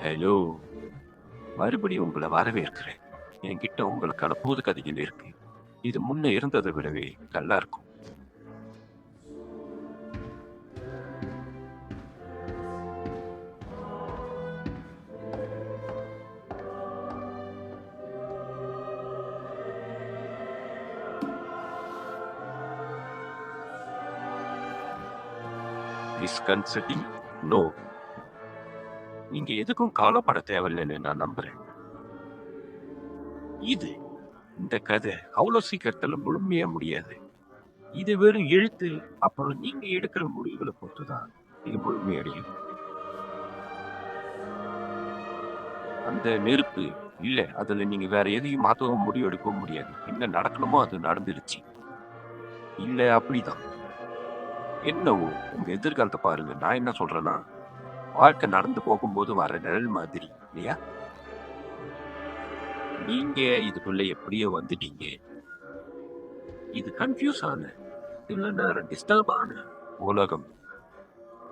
Hello! மறுபடியும் உங்கள வரவேற்கிறேன். என்கிட்ட உங்களுக்கான புது கதைகள் இருக்கு. இது முன்ன இருந்தத விடவே நல்லா இருக்கும். டிஸ்கன்செப்டிங்? நோ. நீங்க எதுக்கும் கவலைப்பட தேவையில்லன்னு நான் நம்புறேன். இது இந்த கதை அவ்வளோ சீக்கிரத்துல முழுமையா முடியாது. இது வெறும் எழுத்து, அப்புறம் நீங்க எடுக்கிற முடிவுகள பொறுத்து தான் இது முழுமையடையும். அந்த நெருப்பு இல்ல, அதுல நீங்க வேற எதையும் மாத்தவும் முடிவு எடுக்கவும் முடியாது. என்ன நடக்கணுமோ அது நடந்துருச்சு. இல்ல அப்படிதான். என்னவோ உங்க எதிர்காலத்த பாருங்க. நான் என்ன சொல்றேன்னா, வாழ்க்கை நடந்து போகும்போது வர நிழல் மாதிரி இல்லையா? நீங்க இதுக்குள்ள எப்படியோ வந்துட்டீங்க. இது கன்ஃப்யூஸ் ஆன, சில நேரம் டிஸ்டர்ப் ஆன உலகம்.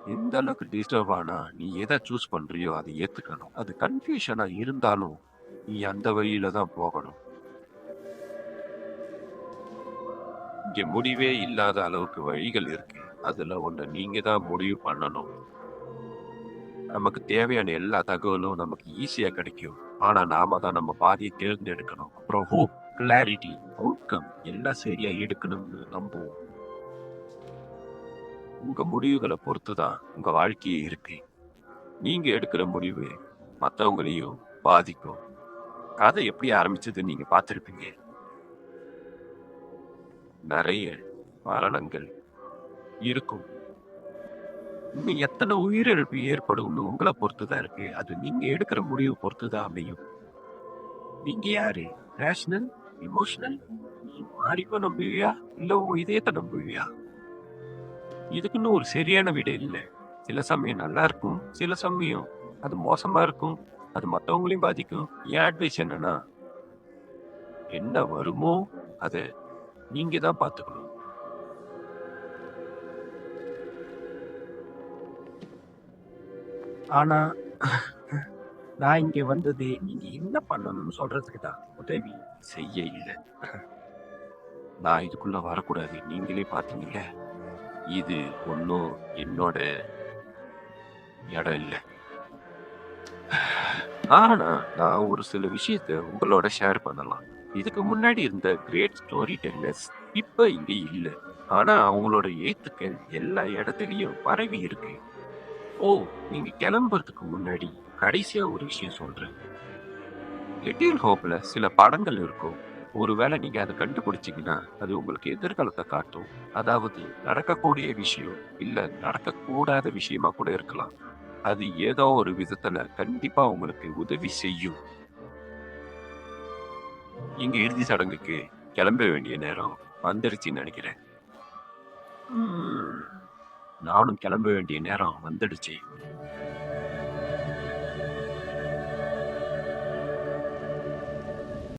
எந்த அளவுக்கு டிஸ்டர்ப் ஆனா, நீ எத சூஸ் பண்றியோ அதை ஏத்துக்கணும். அது கன்ஃப்யூஷனா இருந்தாலும், நீ அந்த வழியில தான் போகணும். இங்க முடிவே இல்லாத அளவுக்கு வழிகள் இருக்கு. அதுல ஒண்ண நீங்க தான் முடிவு பண்ணணும். நமக்கு தேவையான எல்லா தகவலும் நமக்கு ஈஸியா கிடைக்கும். ஆனா நாம தான் நம்ம பாதைய தேர்ந்தெடுக்கணும். அப்புறம் ஹோப், கிளாரிட்டி, அவுட்கம் எல்லாம் சரியா எடுக்கணும்னு நம்புவோம். உங்க முடிவுகள பொறுத்து தான் உங்க வாழ்க்கையே இருக்கு. நீங்க எடுக்கிற முடிவு மத்தவங்களையும் பாதிக்கும். கதை எப்படி ஆரம்பிச்சதுன்னு நீங்க பார்த்திருப்பீங்க. நெறைய மரணங்கள் இருக்கும். இன்னும் எத்தனை உயிரிழப்பு ஏற்படும்னு உங்கள பொறுத்து தான் இருக்கு. அது நீங்க எடுக்கிற முடிவு பொறுத்து தான் அமையும். நீங்க யாரு? ரேஷனல்? எமோஷனல்? நீ அறிவ நம்புவியா? இல்ல உன் இதயத்த நம்புவியா? இதுக்குன்னு ஒரு சரியான விடை இல்ல. சில சமயம் நல்லா இருக்கும். சில சமயம் அது மோசமா இருக்கும். அது மத்தவங்களையும் பாதிக்கும். என் அட்வைஸ் என்னன்னா, என்ன வருமோ அத நீங்க தான் பார்த்துக்கணும். ஆனா, நான் இங்க வந்தது நீங்க என்ன பண்ணணும்னு சொல்றதுக்கு தான். உதவி செய்ய இல்ல. நான் இதுக்குள்ள வரக்கூடாது. நீங்களே பார்த்தீங்கல்ல. இது ஒண்ணும் என்னோட இடம் இல்ல. ஆனா, நான் ஒரு சில விஷயத்த உங்களோட ஷேர் பண்ணலாம். இதுக்கு முன்னாடி இருந்த கிரேட் ஸ்டோரி டெல்லர்ஸ் இப்ப இங்க இல்ல. ஆனா, அவங்களோட எழுத்துக்கள் எல்லா இடத்துலயும் பரவி இருக்கு. ஓ! நீங்க கிளம்புறதுக்கு முன்னாடி கடைசியா ஒரு விஷயம் சொல்றேன். லிட்டில் ஹோப்ல சில படங்கள் இருக்கும். ஒருவேளை நீங்க அத கண்டுபிடிச்சீங்கன்னா, அது உங்களுக்கு எதிர்காலத்த காட்டும். அதாவது நடக்கக்கூடிய விஷயம், இல்ல நடக்கக்கூடாத விஷயமா கூட இருக்கலாம். அது ஏதோ ஒரு விதத்துல கண்டிப்பா உங்களுக்கு உதவி செய்யும். எங்க இறுதி சடங்குக்கு கிளம்ப வேண்டிய நேரம் வந்துருச்சுன்னு நினைக்கிறேன். ம். நானும் கிளம்ப வேண்டிய நேரம் வந்துடுச்சு.